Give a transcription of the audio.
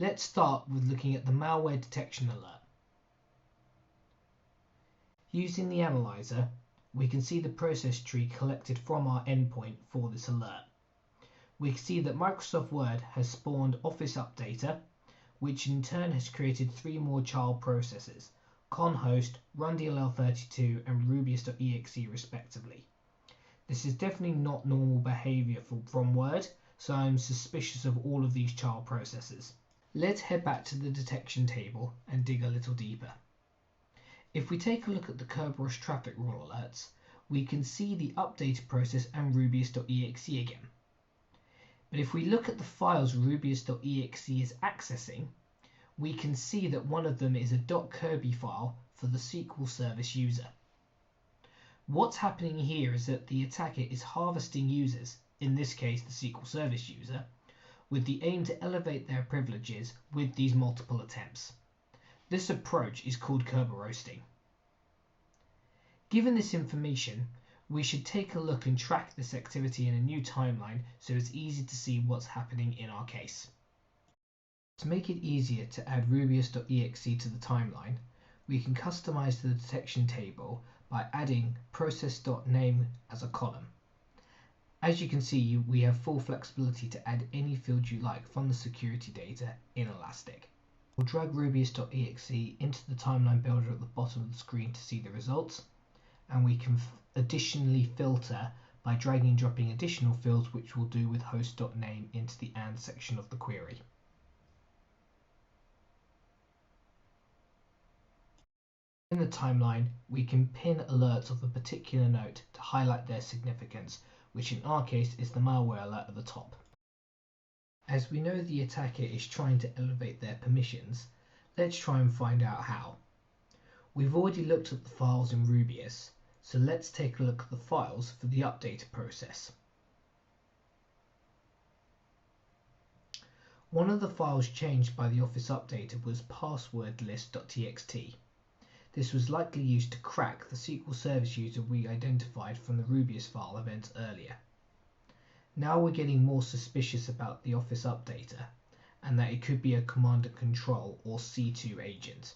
Let's start with looking at the malware detection alert. Using the analyzer, we can see the process tree collected from our endpoint for this alert. We can see that Microsoft Word has spawned Office Updater, which in turn has created 3 more child processes, conhost, rundll32 and rubius.exe respectively. This is definitely not normal behavior from Word, so I'm suspicious of all of these child processes. Let's head back to the detection table and dig a little deeper. If we take a look at the Kerberos traffic rule alerts, we can see the updated process and rubius.exe again. But if we look at the files rubius.exe is accessing, we can see that one of them is a .kirby file for the SQL service user. What's happening here is that the attacker is harvesting users, in this case the SQL service user, with the aim to elevate their privileges with these multiple attempts. This approach is called Kerberosing. Given this information, we should take a look and track this activity in a new timeline so it's easy to see what's happening in our case. To make it easier to add rubius.exe to the timeline, we can customize the detection table by adding process.name as a column. As you can see, we have full flexibility to add any field you like from the security data in Elastic. We'll drag rubius.exe into the timeline builder at the bottom of the screen to see the results, and we can additionally filter by dragging and dropping additional fields, which we'll do with host.name into the AND section of the query. In the timeline, we can pin alerts of a particular note to highlight their significance, which in our case is the malware alert at the top. As we know the attacker is trying to elevate their permissions, let's try and find out how. We've already looked at the files in Rubius, so let's take a look at the files for the updater process. One of the files changed by the Office Updater was passwordlist.txt. This was likely used to crack the SQL Service user we identified from the Rubius file event earlier. Now we're getting more suspicious about the Office Updater and that it could be a command and control or C2 agent.